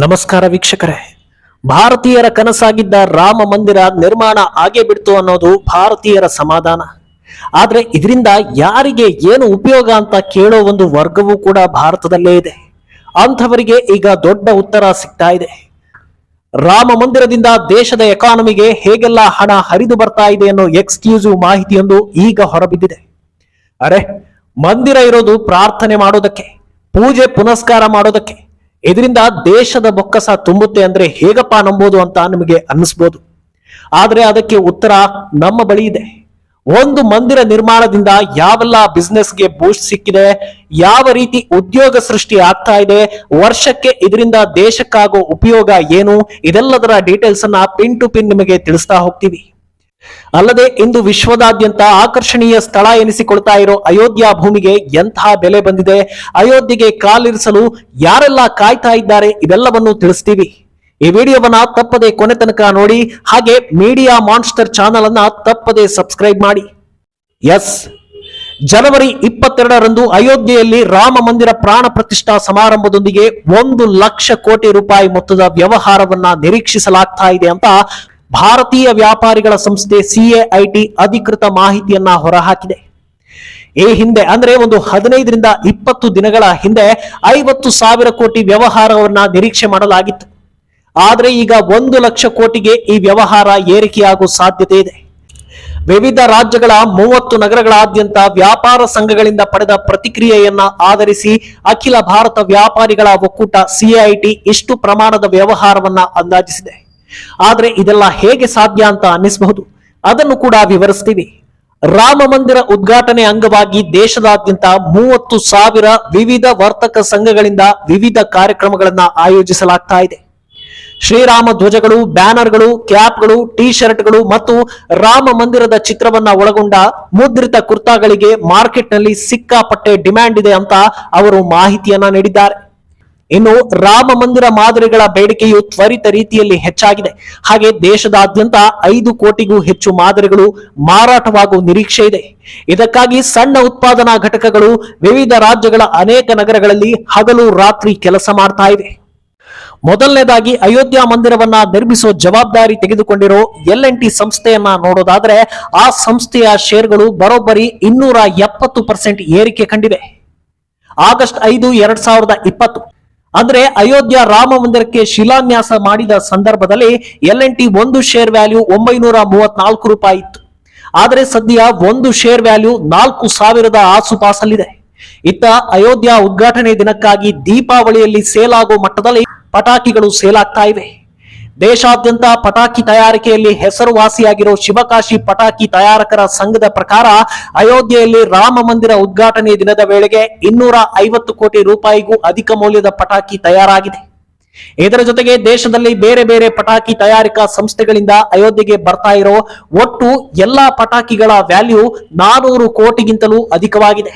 ನಮಸ್ಕಾರ ವೀಕ್ಷಕರೇ. ಭಾರತೀಯರ ಕನಸಾಗಿದ್ದ ರಾಮ ಮಂದಿರ ನಿರ್ಮಾಣ ಆಗೇ ಬಿಡ್ತು ಅನ್ನೋದು ಭಾರತೀಯರ ಸಮಾಧಾನ. ಆದ್ರೆ ಇದರಿಂದ ಯಾರಿಗೆ ಏನು ಉಪಯೋಗ ಅಂತ ಕೇಳೋ ಒಂದು ವರ್ಗವೂ ಕೂಡ ಭಾರತದಲ್ಲೇ ಇದೆ. ಅಂಥವರಿಗೆ ಈಗ ದೊಡ್ಡ ಉತ್ತರ ಸಿಗ್ತಾ ಇದೆ. ರಾಮ ಮಂದಿರದಿಂದ ದೇಶದ ಎಕಾನಮಿಗೆ ಹೇಗೆಲ್ಲ ಹಣ ಹರಿದು ಬರ್ತಾ ಇದೆ ಅನ್ನೋ ಎಕ್ಸ್ಕ್ಲೂಸಿವ್ ಮಾಹಿತಿಯೊಂದು ಈಗ ಹೊರಬಿದ್ದಿದೆ. ಅರೆ, ಮಂದಿರ ಇರೋದು ಪ್ರಾರ್ಥನೆ ಮಾಡೋದಕ್ಕೆ, ಪೂಜೆ ಪುನಸ್ಕಾರ ಮಾಡೋದಕ್ಕೆ. ಇದರಿಂದ ದೇಶದ ಬೊಕ್ಕಸ ತುಂಬುತ್ತೆ ಅಂದ್ರೆ ಹೇಗಪ್ಪ ನಂಬೋದು ಅಂತ ನಿಮಗೆ ಅನ್ನಿಸ್ಬೋದು. ಆದ್ರೆ ಅದಕ್ಕೆ ಉತ್ತರ ನಮ್ಮ ಬಳಿ ಇದೆ. ಒಂದು ಮಂದಿರ ನಿರ್ಮಾಣದಿಂದ ಯಾವೆಲ್ಲ ಬಿಸ್ನೆಸ್ಗೆ ಬೂಸ್ಟ್ ಸಿಕ್ಕಿದೆ, ಯಾವ ರೀತಿ ಉದ್ಯೋಗ ಸೃಷ್ಟಿ ಆಗ್ತಾ ಇದೆ, ವರ್ಷಕ್ಕೆ ಇದರಿಂದ ದೇಶಕ್ಕಾಗೋ ಉಪಯೋಗ ಏನು, ಇದೆಲ್ಲದರ ಡೀಟೇಲ್ಸ್ ಅನ್ನ ಪಿನ್ ಟು ಪಿನ್ ನಿಮಗೆ ತಿಳಿಸ್ತಾ ಹೋಗ್ತೀವಿ. ಅಲ್ಲದೆ ಇಂದು ವಿಶ್ವದಾದ್ಯಂತ ಆಕರ್ಷಣೀಯ ಸ್ಥಳ ಎನಿಸಿಕೊಳ್ತಾ ಇರೋ ಅಯೋಧ್ಯ ಭೂಮಿಗೆ ಎಂತಹ ಬೆಲೆ ಬಂದಿದೆ, ಅಯೋಧ್ಯೆಗೆ ಕಾಲಿರಿಸಲು ಯಾರೆಲ್ಲ ಕಾಯ್ತಾ ಇದ್ದಾರೆ, ಇದೆಲ್ಲವನ್ನು ತಿಳಿಸ್ತೀವಿ. ಈ ವಿಡಿಯೋವನ್ನ ತಪ್ಪದೆ ಕೊನೆ ತನಕ ನೋಡಿ. ಹಾಗೆ ಮೀಡಿಯಾ ಮಾನ್ಸ್ಟರ್ ಚಾನಲ್ ಅನ್ನ ತಪ್ಪದೆ ಸಬ್ಸ್ಕ್ರೈಬ್ ಮಾಡಿ. ಎಸ್, ಜನವರಿ 22ರಂದು ಅಯೋಧ್ಯೆಯಲ್ಲಿ ರಾಮ ಮಂದಿರ ಪ್ರಾಣ ಪ್ರತಿಷ್ಠಾ ಸಮಾರಂಭದೊಂದಿಗೆ 1 ಲಕ್ಷ ಕೋಟಿ ರೂಪಾಯಿ ಮೊತ್ತದ ವ್ಯವಹಾರವನ್ನ ನಿರೀಕ್ಷಿಸಲಾಗ್ತಾ ಇದೆ ಅಂತ ಭಾರತೀಯ ವ್ಯಾಪಾರಿಗಳ ಸಂಸ್ಥೆ CAIT ಅಧಿಕೃತ ಮಾಹಿತಿಯನ್ನ ಹೊರಹಾಕಿದೆ. ಈ ಹಿಂದೆ ಅಂದ್ರೆ ಒಂದು 15ರಿಂದ 20 ದಿನಗಳ ಹಿಂದೆ 50,000 ಕೋಟಿ ವ್ಯವಹಾರವನ್ನ ನಿರೀಕ್ಷೆ ಮಾಡಲಾಗಿತ್ತು. ಆದ್ರೆ ಈಗ 1 ಲಕ್ಷ ಕೋಟಿಗೆ ಈ ವ್ಯವಹಾರ ಏರಿಕೆಯಾಗುವ ಸಾಧ್ಯತೆ ಇದೆ. ವಿವಿಧ ರಾಜ್ಯಗಳ 30 ನಗರಗಳಾದ್ಯಂತ ವ್ಯಾಪಾರ ಸಂಘಗಳಿಂದ ಪಡೆದ ಪ್ರತಿಕ್ರಿಯೆಯನ್ನ ಆಧರಿಸಿ ಅಖಿಲ ಭಾರತ ವ್ಯಾಪಾರಿಗಳ ಒಕ್ಕೂಟ CAIT ಇಷ್ಟು ಪ್ರಮಾಣದ ವ್ಯವಹಾರವನ್ನ ಅಂದಾಜಿಸಿದೆ. ಆದ್ರೆ ಇದೆಲ್ಲ ಹೇಗೆ ಸಾಧ್ಯ ಅಂತ ಅನ್ನಿಸಬಹುದು. ಅದನ್ನು ಕೂಡ ವಿವರಿಸ್ತೀವಿ. ರಾಮ ಮಂದಿರ ಉದ್ಘಾಟನೆ ಅಂಗವಾಗಿ ದೇಶದಾದ್ಯಂತ 30,000 ವಿವಿಧ ವರ್ತಕ ಸಂಘಗಳಿಂದ ವಿವಿಧ ಕಾರ್ಯಕ್ರಮಗಳನ್ನ ಆಯೋಜಿಸಲಾಗ್ತಾ ಇದೆ. ಶ್ರೀರಾಮ ಧ್ವಜಗಳು, ಬ್ಯಾನರ್ಗಳು, ಕ್ಯಾಪ್ಗಳು, ಟಿ ಶರ್ಟ್ಗಳು ಮತ್ತು ರಾಮ ಮಂದಿರದ ಚಿತ್ರವನ್ನ ಒಳಗೊಂಡ ಮುದ್ರಿತ ಕುರ್ತಾಗಳಿಗೆ ಮಾರ್ಕೆಟ್ನಲ್ಲಿ ಸಿಕ್ಕಾಪಟ್ಟೆ ಡಿಮ್ಯಾಂಡ್ ಇದೆ ಅಂತ ಅವರು ಮಾಹಿತಿಯನ್ನ ನೀಡಿದ್ದಾರೆ. ಇನ್ನು ರಾಮ ಮಂದಿರ ಮಾದರಿಗಳ ಬೇಡಿಕೆಯು ತ್ವರಿತ ರೀತಿಯಲ್ಲಿ ಹೆಚ್ಚಾಗಿದೆ. ಹಾಗೆ ದೇಶದಾದ್ಯಂತ 5 ಕೋಟಿಗೂ ಹೆಚ್ಚು ಮಾದರಿಗಳು ಮಾರಾಟವಾಗುವ ನಿರೀಕ್ಷೆ ಇದೆ. ಇದಕ್ಕಾಗಿ ಸಣ್ಣ ಉತ್ಪಾದನಾ ಘಟಕಗಳು ವಿವಿಧ ರಾಜ್ಯಗಳ ಅನೇಕ ನಗರಗಳಲ್ಲಿ ಹಗಲು ರಾತ್ರಿ ಕೆಲಸ ಮಾಡ್ತಾ ಇವೆ. ಮೊದಲನೇದಾಗಿ ಅಯೋಧ್ಯ ಮಂದಿರವನ್ನ ನಿರ್ಮಿಸುವ ಜವಾಬ್ದಾರಿ ತೆಗೆದುಕೊಂಡಿರೋ L&T ಸಂಸ್ಥೆಯನ್ನ ನೋಡೋದಾದ್ರೆ ಆ ಸಂಸ್ಥೆಯ ಶೇರ್ಗಳು ಬರೋಬ್ಬರಿ 270% ಏರಿಕೆ ಕಂಡಿವೆ. ಆಗಸ್ಟ್ 5, 2020 ಅಂದ್ರೆ ಅಯೋಧ್ಯ ರಾಮ ಮಂದಿರಕ್ಕೆ ಶಿಲಾನ್ಯಾಸ ಮಾಡಿದ ಸಂದರ್ಭದಲ್ಲಿ L&T ಒಂದು ಶೇರ್ ವ್ಯಾಲ್ಯೂ 934 ರೂಪಾಯಿ ಇತ್ತು. ಆದ್ರೆ ಸದ್ಯ ಒಂದು ಶೇರ್ ವ್ಯಾಲ್ಯೂ 4,000 ಆಸುಪಾಸಲ್ಲಿದೆ. ಇತ್ತ ಅಯೋಧ್ಯ ಉದ್ಘಾಟನೆ ದಿನಕ್ಕಾಗಿ ದೀಪಾವಳಿಯಲ್ಲಿ ಸೇಲ್ ಆಗೋ ಮಟ್ಟದಲ್ಲಿ ಪಟಾಕಿಗಳು ಸೇಲ್ ಆಗ್ತಾ ಇವೆ. ದೇಶಾದ್ಯಂತ ಪಟಾಕಿ ತಯಾರಿಕೆಯಲ್ಲಿ ಹೆಸರುವಾಸಿಯಾಗಿರೋ ಶಿವಕಾಶಿ ಪಟಾಕಿ ತಯಾರಕರ ಸಂಘದ ಪ್ರಕಾರ ಅಯೋಧ್ಯೆಯಲ್ಲಿ ರಾಮ ಮಂದಿರ ಉದ್ಘಾಟನೆ ದಿನದ ವೇಳೆಗೆ 250 ಕೋಟಿ ರೂಪಾಯಿಗೂ ಅಧಿಕ ಮೌಲ್ಯದ ಪಟಾಕಿ ತಯಾರಾಗಿದೆ. ಇದರ ಜೊತೆಗೆ ದೇಶದಲ್ಲಿ ಬೇರೆ ಬೇರೆ ಪಟಾಕಿ ತಯಾರಿಕಾ ಸಂಸ್ಥೆಗಳಿಂದ ಅಯೋಧ್ಯೆಗೆ ಬರ್ತಾ ಇರೋ ಒಟ್ಟು ಎಲ್ಲಾ ಪಟಾಕಿಗಳ ವ್ಯಾಲ್ಯೂ 400 ಕೋಟಿಗಿಂತಲೂ ಅಧಿಕವಾಗಿದೆ.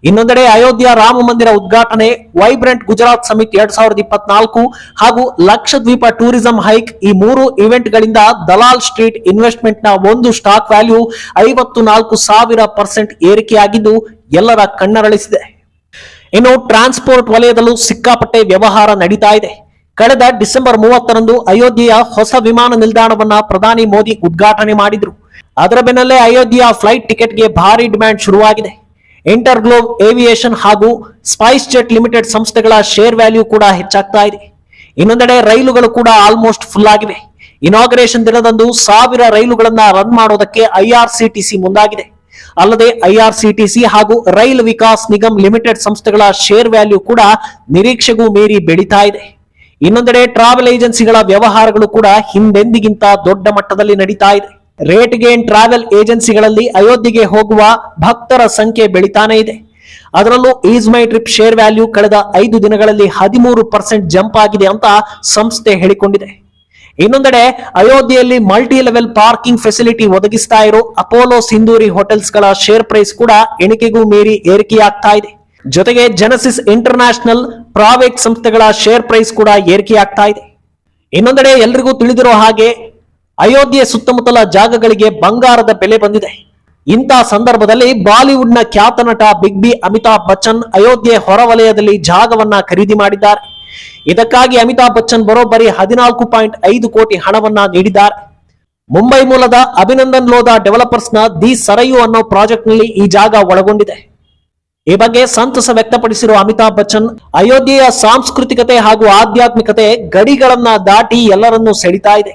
ಇನ್ನೊಂದೆಡೆ ಅಯೋಧ್ಯ ರಾಮ ಮಂದಿರ ಉದ್ಘಾಟನೆ, ವೈಬ್ರೆಂಟ್ ಗುಜರಾತ್ ಸಮಿಟ್ 2024 ಹಾಗೂ ಲಕ್ಷದ್ವೀಪ ಟೂರಿಸಂ ಹೈಕ್ ಈ 3 ಇವೆಂಟ್ ಗಳಿಂದ ದಲಾಲ್ ಸ್ಟ್ರೀಟ್ ಇನ್ವೆಸ್ಟ್ಮೆಂಟ್ ನ ಒಂದು ಸ್ಟಾಕ್ ವ್ಯಾಲ್ಯೂ 54,000% ಏರಿಕೆಯಾಗಿದ್ದು ಎಲ್ಲರ ಕಣ್ಣರಳಿಸಿದೆ. ಇನ್ನು ಟ್ರಾನ್ಸ್ಪೋರ್ಟ್ ವಲಯದಲ್ಲೂ ಸಿಕ್ಕಾಪಟ್ಟೆ ವ್ಯವಹಾರ ನಡೀತಾ ಇದೆ. ಕಳೆದ ಡಿಸೆಂಬರ್ 30ರಂದು ಅಯೋಧ್ಯೆಯ ಹೊಸ ವಿಮಾನ ನಿಲ್ದಾಣವನ್ನ ಪ್ರಧಾನಿ ಮೋದಿ ಉದ್ಘಾಟನೆ ಮಾಡಿದ್ರು. ಅದರ ಬೆನ್ನಲ್ಲೇ ಅಯೋಧ್ಯೆಯ ಫ್ಲೈಟ್ ಟಿಕೆಟ್ಗೆ ಭಾರಿ ಡಿಮ್ಯಾಂಡ್ ಶುರುವಾಗಿದೆ. ಇಂಟರ್ ಗ್ಲೋಬ್ ಏವಿಯೇಷನ್ ಹಾಗೂ ಸ್ಪೈಸ್ ಜೆಟ್ ಲಿಮಿಟೆಡ್ ಸಂಸ್ಥೆಗಳ ಶೇರ್ ವ್ಯಾಲ್ಯೂ ಕೂಡ ಹೆಚ್ಚಾಗ್ತಾ ಇದೆ. ಇನ್ನೊಂದೆಡೆ ರೈಲುಗಳು ಕೂಡ ಆಲ್ಮೋಸ್ಟ್ ಫುಲ್ ಆಗಿವೆ. ಇನಾಗ್ರೇಷನ್ ದಿನದಂದು 1000 ರೈಲುಗಳನ್ನ ರನ್ ಮಾಡೋದಕ್ಕೆ IRCTC ಮುಂದಾಗಿದೆ. ಅಲ್ಲದೆ IRCTC ಹಾಗೂ ರೈಲ್ ವಿಕಾಸ್ ನಿಗಮ್ ಲಿಮಿಟೆಡ್ ಸಂಸ್ಥೆಗಳ ಶೇರ್ ವ್ಯಾಲ್ಯೂ ಕೂಡ ನಿರೀಕ್ಷೆಗೂ ಮೀರಿ ಬೆಳೀತಾ ಇದೆ. ಇನ್ನೊಂದೆಡೆ ಟ್ರಾವೆಲ್ ಏಜೆನ್ಸಿಗಳ ವ್ಯವಹಾರಗಳು ಕೂಡ ಹಿಂದೆಂದಿಗಿಂತ ದೊಡ್ಡ ಮಟ್ಟದಲ್ಲಿ ನಡೀತಾ ಇದೆ. ರೇಟ್ ಗೇನ್ ಟ್ರಾವೆಲ್ ಏಜೆನ್ಸಿಗಳಲ್ಲಿ ಅಯೋಧ್ಯೆಗೆ ಹೋಗುವ ಭಕ್ತರ ಸಂಖ್ಯೆ ಬೆಳಿತಾನೆ ಇದೆ. ಅದರಲ್ಲೂ is my trip share value ಕಳೆದ 5 ದಿನಗಳಲ್ಲಿ 13% ಜಂಪ್ ಆಗಿದೆ ಅಂತ ಸಂಸ್ಥೆ ಹೇಳಿಕೊಂಡಿದೆ. ಇನ್ನೊಂದೆಡೆ ಅಯೋಧ್ಯೆಯಲ್ಲಿ ಮಲ್ಟಿ ಲೆವೆಲ್ ಪಾರ್ಕಿಂಗ್ ಫೆಸಿಲಿಟಿ ಒದಗಿಸ್ತಾ ಇರೋ ಅಪೋಲೋ ಸಿಂಧೂರಿ ಹೋಟೆಲ್ಸ್ ಗಳ ಶೇರ್ ಪ್ರೈಸ್ ಕೂಡ ಎಣಿಕೆಗೂ ಮೀರಿ ಏರಿಕೆಯಾಗ್ತಾ ಇದೆ. ಜೊತೆಗೆ ಜೆನೆಸಿಸ್ ಇಂಟರ್ನ್ಯಾಷನಲ್ ಪ್ರೈವೇಟ್ ಸಂಸ್ಥೆಗಳ ಶೇರ್ ಪ್ರೈಸ್ ಕೂಡ ಏರಿಕೆಯಾಗ್ತಾ ಇದೆ. ಇನ್ನೊಂದೆಡೆ ಎಲ್ರಿಗೂ ತಿಳಿದಿರೋ ಹಾಗೆ ಅಯೋಧ್ಯೆ ಸುತ್ತಮುತ್ತಲ ಜಾಗಗಳಿಗೆ ಬಂಗಾರದ ಬೆಲೆ ಬಂದಿದೆ. ಇಂಥ ಸಂದರ್ಭದಲ್ಲಿ ಬಾಲಿವುಡ್ನ ಖ್ಯಾತ ನಟ ಬಿಗ್ ಬಿ ಅಮಿತಾಬ್ ಬಚ್ಚನ್ ಅಯೋಧ್ಯೆ ಹೊರವಲಯದಲ್ಲಿ ಜಾಗವನ್ನ ಖರೀದಿ ಮಾಡಿದ್ದಾರೆ. ಇದಕ್ಕಾಗಿ ಅಮಿತಾಬ್ ಬಚ್ಚನ್ ಬರೋಬ್ಬರಿ 14.5 ಕೋಟಿ ಹಣವನ್ನ ನೀಡಿದ್ದಾರೆ. ಮುಂಬೈ ಮೂಲದ ಅಭಿನಂದನ್ ಲೋಧಾ ಡೆವಲಪರ್ಸ್ ನ ದಿ ಸರಯು ಅನ್ನೋ ಪ್ರಾಜೆಕ್ಟ್ ನಲ್ಲಿ ಈ ಜಾಗ ಒಳಗೊಂಡಿದೆ. ಈ ಬಗ್ಗೆ ಸಂತಸ ವ್ಯಕ್ತಪಡಿಸಿರುವ ಅಮಿತಾಬ್ ಬಚ್ಚನ್, ಅಯೋಧ್ಯೆಯ ಸಾಂಸ್ಕೃತಿಕತೆ ಹಾಗೂ ಆಧ್ಯಾತ್ಮಿಕತೆ ಗಡಿಗಳನ್ನ ದಾಟಿ ಎಲ್ಲರನ್ನೂ ಸೆಳಿತಾ ಇದೆ.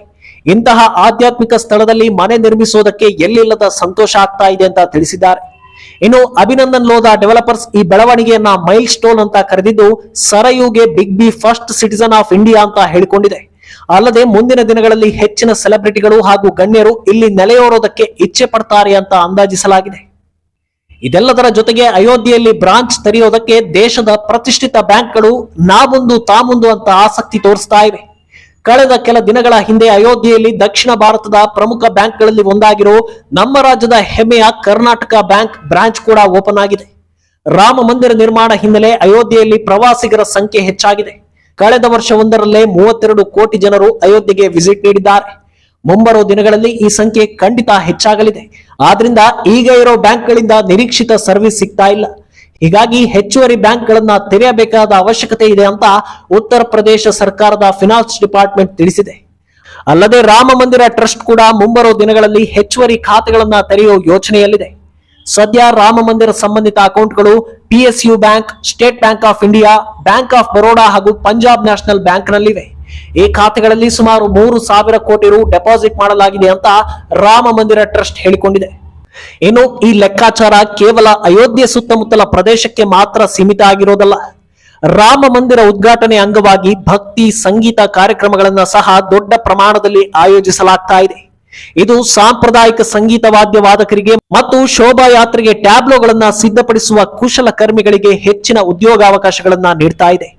ಇಂತಹ ಆಧ್ಯಾತ್ಮಿಕ ಸ್ಥಳದಲ್ಲಿ ಮನೆ ನಿರ್ಮಿಸೋದಕ್ಕೆ ಎಲ್ಲಿಲ್ಲದ ಸಂತೋಷ ಆಗ್ತಾ ಇದೆ ಅಂತ ತಿಳಿಸಿದ್ದಾರೆ. ಇನ್ನು ಅಭಿನಂದನ್ ಲೋಧಾ ಡೆವಲಪರ್ಸ್ ಈ ಬೆಳವಣಿಗೆಯನ್ನ ಮೈಲ್ ಸ್ಟೋನ್ ಅಂತ ಕರೆದಿದ್ದು, ಸರಯುಗೆ big B first citizen of India ಅಂತ ಹೇಳಿಕೊಂಡಿದೆ. ಅಲ್ಲದೆ ಮುಂದಿನ ದಿನಗಳಲ್ಲಿ ಹೆಚ್ಚಿನ ಸೆಲೆಬ್ರಿಟಿಗಳು ಹಾಗೂ ಗಣ್ಯರು ಇಲ್ಲಿ ನೆಲೆಯೂರೋದಕ್ಕೆ ಇಚ್ಛೆ ಪಡ್ತಾರೆ ಅಂತ ಅಂದಾಜಿಸಲಾಗಿದೆ. ಇದೆಲ್ಲದರ ಜೊತೆಗೆ ಅಯೋಧ್ಯೆಯಲ್ಲಿ ಬ್ರಾಂಚ್ ತೆರೆಯೋದಕ್ಕೆ ದೇಶದ ಪ್ರತಿಷ್ಠಿತ ಬ್ಯಾಂಕ್ಗಳು ನಾಮುಂದು ತಾಮುಂದು ಅಂತ ಆಸಕ್ತಿ ತೋರಿಸ್ತಾ ಇವೆ. ಕಳೆದ ಕೆಲ ದಿನಗಳ ಹಿಂದೆ ಅಯೋಧ್ಯೆಯಲ್ಲಿ ದಕ್ಷಿಣ ಭಾರತದ ಪ್ರಮುಖ ಬ್ಯಾಂಕ್ಗಳಲ್ಲಿ ಒಂದಾಗಿರೋ ನಮ್ಮ ರಾಜ್ಯದ ಹೆಮ್ಮೆಯ ಕರ್ನಾಟಕ ಬ್ಯಾಂಕ್ ಬ್ರಾಂಚ್ ಕೂಡ ಓಪನ್ ಆಗಿದೆ. ರಾಮ ಮಂದಿರ ನಿರ್ಮಾಣ ಹಿನ್ನೆಲೆ ಅಯೋಧ್ಯೆಯಲ್ಲಿ ಪ್ರವಾಸಿಗರ ಸಂಖ್ಯೆ ಹೆಚ್ಚಾಗಿದೆ. ಕಳೆದ ವರ್ಷವೊಂದರಲ್ಲೇ 32 ಕೋಟಿ ಜನರು ಅಯೋಧ್ಯೆಗೆ ವಿಸಿಟ್ ನೀಡಿದ್ದಾರೆ. ಮುಂಬರುವ ದಿನಗಳಲ್ಲಿ ಈ ಸಂಖ್ಯೆ ಖಂಡಿತ ಹೆಚ್ಚಾಗಲಿದೆ. ಆದ್ರಿಂದ ಈಗ ಇರೋ ಬ್ಯಾಂಕ್ಗಳಿಂದ ನಿರೀಕ್ಷಿತ ಸರ್ವಿಸ್ ಸಿಗ್ತಾ ಇಲ್ಲ. ಹೀಗಾಗಿ ಹೆಚ್ಚುವರಿ ಬ್ಯಾಂಕ್ಗಳನ್ನ ತೆರೆಯಬೇಕಾದ ಅವಶ್ಯಕತೆ ಇದೆ ಅಂತ ಉತ್ತರ ಪ್ರದೇಶ ಸರ್ಕಾರದ ಫಿನಾನ್ಸ್ ಡಿಪಾರ್ಟ್ಮೆಂಟ್ ತಿಳಿಸಿದೆ. ಅಲ್ಲದೆ ರಾಮ ಮಂದಿರ ಟ್ರಸ್ಟ್ ಕೂಡ ಮುಂಬರುವ ದಿನಗಳಲ್ಲಿ ಹೆಚ್ಚುವರಿ ಖಾತೆಗಳನ್ನ ತೆರೆಯುವ ಯೋಚನೆಯಲ್ಲಿದೆ. ಸದ್ಯ ರಾಮ ಮಂದಿರ ಸಂಬಂಧಿತ ಅಕೌಂಟ್ಗಳು PSU bank, state bank of India, bank of Baroda ಹಾಗೂ ಪಂಜಾಬ್ ನ್ಯಾಷನಲ್ ಬ್ಯಾಂಕ್ ನಲ್ಲಿವೆ. ಈ ಖಾತೆಗಳಲ್ಲಿ ಸುಮಾರು 3,000 ಕೋಟಿ ರು ಡೆಪಾಸಿಟ್ ಮಾಡಲಾಗಿದೆ ಅಂತ ರಾಮ ಮಂದಿರ ಟ್ರಸ್ಟ್ ಹೇಳಿಕೊಂಡಿದೆ. ಇನ್ನು ಈ ಲೆಕ್ಕಾಚಾರ ಕೇವಲ ಅಯೋಧ್ಯೆ ಸುತ್ತಮುತ್ತಲ ಪ್ರದೇಶಕ್ಕೆ ಮಾತ್ರ ಸೀಮಿತ ಆಗಿರೋದಲ್ಲ. ರಾಮ ಮಂದಿರ ಉದ್ಘಾಟನೆ ಅಂಗವಾಗಿ ಭಕ್ತಿ ಸಂಗೀತ ಕಾರ್ಯಕ್ರಮಗಳನ್ನ ಸಹ ದೊಡ್ಡ ಪ್ರಮಾಣದಲ್ಲಿ ಆಯೋಜಿಸಲಾಗ್ತಾ ಇದೆ. ಇದು ಸಾಂಪ್ರದಾಯಿಕ ಸಂಗೀತ ವಾದ್ಯ ವಾದಕರಿಗೆ ಮತ್ತು ಶೋಭಾಯಾತ್ರೆಗೆ ಟ್ಯಾಬ್ಲೋಗಳನ್ನ ಸಿದ್ಧಪಡಿಸುವ ಕುಶಲಕರ್ಮಿಗಳಿಗೆ ಹೆಚ್ಚಿನ ಉದ್ಯೋಗಾವಕಾಶಗಳನ್ನ ನೀಡ್ತಾ ಇದೆ.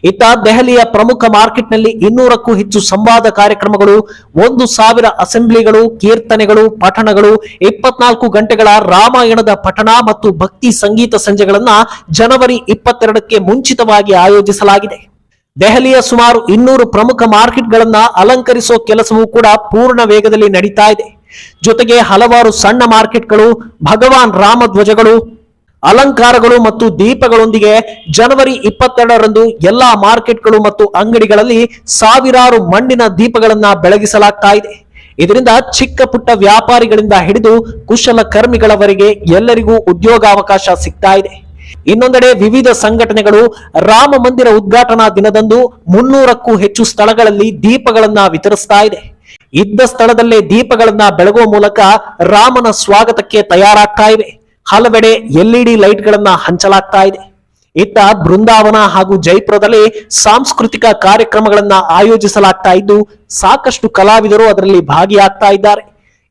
ಇತ್ತ ದೆಹಲಿಯ ಪ್ರಮುಖ ಮಾರ್ಕೆಟ್ನಲ್ಲಿ 200ಕ್ಕೂ ಹೆಚ್ಚು ಸಂವಾದ ಕಾರ್ಯಕ್ರಮಗಳು, 1,000 ಅಸೆಂಬ್ಲಿಗಳು, ಕೀರ್ತನೆಗಳು, ಪಠಣಗಳು, 24 ಗಂಟೆಗಳ ರಾಮಾಯಣದ ಪಠಣ ಮತ್ತು ಭಕ್ತಿ ಸಂಗೀತ ಸಂಜೆಗಳನ್ನ ಜನವರಿ 22ಕ್ಕೆ ಮುಂಚಿತವಾಗಿ ಆಯೋಜಿಸಲಾಗಿದೆ. ದೆಹಲಿಯ ಸುಮಾರು 200 ಪ್ರಮುಖ ಮಾರ್ಕೆಟ್ಗಳನ್ನ ಅಲಂಕರಿಸೋ ಕೆಲಸವೂ ಕೂಡ ಪೂರ್ಣ ವೇಗದಲ್ಲಿ ನಡೀತಾ ಇದೆ. ಜೊತೆಗೆ ಹಲವಾರು ಸಣ್ಣ ಮಾರ್ಕೆಟ್ಗಳು, ಭಗವಾನ್ ರಾಮ ಧ್ವಜಗಳು, ಅಲಂಕಾರಗಳು ಮತ್ತು ದೀಪಗಳೊಂದಿಗೆ ಜನವರಿ 22ರಂದು ಎಲ್ಲಾ ಮಾರ್ಕೆಟ್ಗಳು ಮತ್ತು ಅಂಗಡಿಗಳಲ್ಲಿ ಸಾವಿರಾರು ಮಣ್ಣಿನ ದೀಪಗಳನ್ನ ಬೆಳಗಿಸಲಾಗ್ತಾ ಇದೆ. ಇದರಿಂದ ಚಿಕ್ಕ ಪುಟ್ಟ ವ್ಯಾಪಾರಿಗಳಿಂದ ಹಿಡಿದು ಕುಶಲಕರ್ಮಿಗಳವರೆಗೆ ಎಲ್ಲರಿಗೂ ಉದ್ಯೋಗಾವಕಾಶ ಸಿಗ್ತಾ ಇದೆ. ಇನ್ನೊಂದೆಡೆ ವಿವಿಧ ಸಂಘಟನೆಗಳು ರಾಮ ಮಂದಿರ ಉದ್ಘಾಟನಾ ದಿನದಂದು 300ಕ್ಕೂ ಹೆಚ್ಚು ಸ್ಥಳಗಳಲ್ಲಿ ದೀಪಗಳನ್ನ ವಿತರಿಸ್ತಾ ಇದೆ. ಇದ್ದ ಸ್ಥಳದಲ್ಲೇ ದೀಪಗಳನ್ನ ಬೆಳಗುವ ಮೂಲಕ ರಾಮನ ಸ್ವಾಗತಕ್ಕೆ ತಯಾರಾಗ್ತಾ ಇವೆ. ಹಲವೆಡೆ LED ಲೈಟ್ಗಳನ್ನ ಹಂಚಲಾಗ್ತಾ ಇದೆ. ಇತ್ತ ಬೃಂದಾವನ ಹಾಗೂ ಜೈಪುರದಲ್ಲಿ ಸಾಂಸ್ಕೃತಿಕ ಕಾರ್ಯಕ್ರಮಗಳನ್ನ ಆಯೋಜಿಸಲಾಗ್ತಾ ಇದ್ದು, ಸಾಕಷ್ಟು ಕಲಾವಿದರು ಅದರಲ್ಲಿ ಭಾಗಿಯಾಗ್ತಾ ಇದ್ದಾರೆ.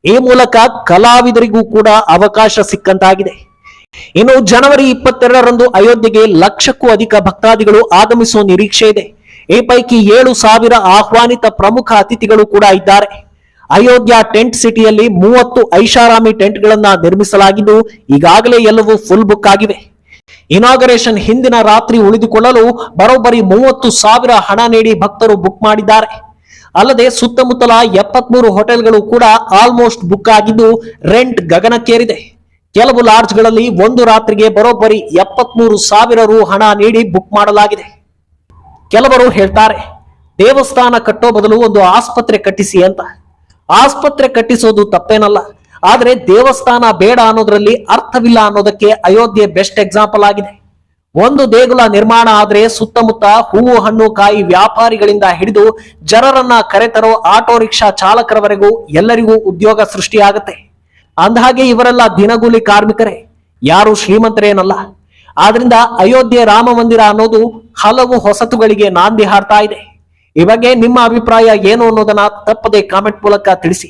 ಈ ಮೂಲಕ ಕಲಾವಿದರಿಗೂ ಕೂಡ ಅವಕಾಶ ಸಿಕ್ಕಂತಾಗಿದೆ. ಇನ್ನು ಜನವರಿ 22ರಂದು ಅಯೋಧ್ಯೆಗೆ 1,00,000ಕ್ಕೂ ಅಧಿಕ ಭಕ್ತಾದಿಗಳು ಆಗಮಿಸುವ ನಿರೀಕ್ಷೆ ಇದೆ. ಈ ಪೈಕಿ 7,000 ಆಹ್ವಾನಿತ ಪ್ರಮುಖ ಅತಿಥಿಗಳು ಕೂಡ ಇದ್ದಾರೆ. ಅಯೋಧ್ಯ ಟೆಂಟ್ ಸಿಟಿಯಲ್ಲಿ 30 ಐಷಾರಾಮಿ ಟೆಂಟ್ಗಳನ್ನ ನಿರ್ಮಿಸಲಾಗಿದ್ದು, ಈಗಾಗಲೇ ಎಲ್ಲವೂ ಫುಲ್ ಬುಕ್ ಆಗಿವೆ. ಇನಾಗರೇಷನ್ ಹಿಂದಿನ ರಾತ್ರಿ ಉಳಿದುಕೊಳ್ಳಲು ಬರೋಬ್ಬರಿ 30,000 ಹಣ ನೀಡಿ ಭಕ್ತರು ಬುಕ್ ಮಾಡಿದ್ದಾರೆ. ಅಲ್ಲದೆ ಸುತ್ತಮುತ್ತಲ 73 ಹೋಟೆಲ್ಗಳು ಕೂಡ ಆಲ್ಮೋಸ್ಟ್ ಬುಕ್ ಆಗಿದ್ದು, ರೆಂಟ್ ಗಗನಕ್ಕೇರಿದೆ. ಕೆಲವು ಲಾಡ್ಜ್ಗಳಲ್ಲಿ ಒಂದು ರಾತ್ರಿಗೆ ಬರೋಬ್ಬರಿ 73,000 ರು ಹಣ ನೀಡಿ ಬುಕ್ ಮಾಡಲಾಗಿದೆ. ಕೆಲವರು ಹೇಳ್ತಾರೆ, ದೇವಸ್ಥಾನ ಕಟ್ಟೋ ಬದಲು ಒಂದು ಆಸ್ಪತ್ರೆ ಕಟ್ಟಿಸಿ ಅಂತ. ಆಸ್ಪತ್ರೆ ಕಟ್ಟಿಸೋದು ತಪ್ಪೇನಲ್ಲ, ಆದ್ರೆ ದೇವಸ್ಥಾನ ಬೇಡ ಅನ್ನೋದ್ರಲ್ಲಿ ಅರ್ಥವಿಲ್ಲ ಅನ್ನೋದಕ್ಕೆ ಅಯೋಧ್ಯೆ ಬೆಸ್ಟ್ ಎಕ್ಸಾಂಪಲ್ ಆಗಿದೆ. ಒಂದು ದೇಗುಲ ನಿರ್ಮಾಣ ಆದ್ರೆ ಸುತ್ತಮುತ್ತ ಹೂವು ಹಣ್ಣು ಕಾಯಿ ವ್ಯಾಪಾರಿಗಳಿಂದ ಹಿಡಿದು ಜನರನ್ನ ಕರೆತರೋ ಆಟೋ ರಿಕ್ಷಾ ಚಾಲಕರವರೆಗೂ ಎಲ್ಲರಿಗೂ ಉದ್ಯೋಗ ಸೃಷ್ಟಿಯಾಗತ್ತೆ. ಅಂದಹಾಗೆ ಇವರೆಲ್ಲ ದಿನಗೂಲಿ ಕಾರ್ಮಿಕರೇ, ಯಾರು ಶ್ರೀಮಂತರೇನಲ್ಲ. ಆದ್ರಿಂದ ಅಯೋಧ್ಯೆ ರಾಮ ಮಂದಿರ ಅನ್ನೋದು ಹಲವು ಹೊಸತುಗಳಿಗೆ ನಾಂದಿ ಹಾಡ್ತಾ ಇದೆ. ಈ ಬಗ್ಗೆ ನಿಮ್ಮ ಅಭಿಪ್ರಾಯ ಏನು ಅನ್ನೋದನ್ನ ತಪ್ಪದೆ ಕಾಮೆಂಟ್ ಮೂಲಕ ತಿಳಿಸಿ.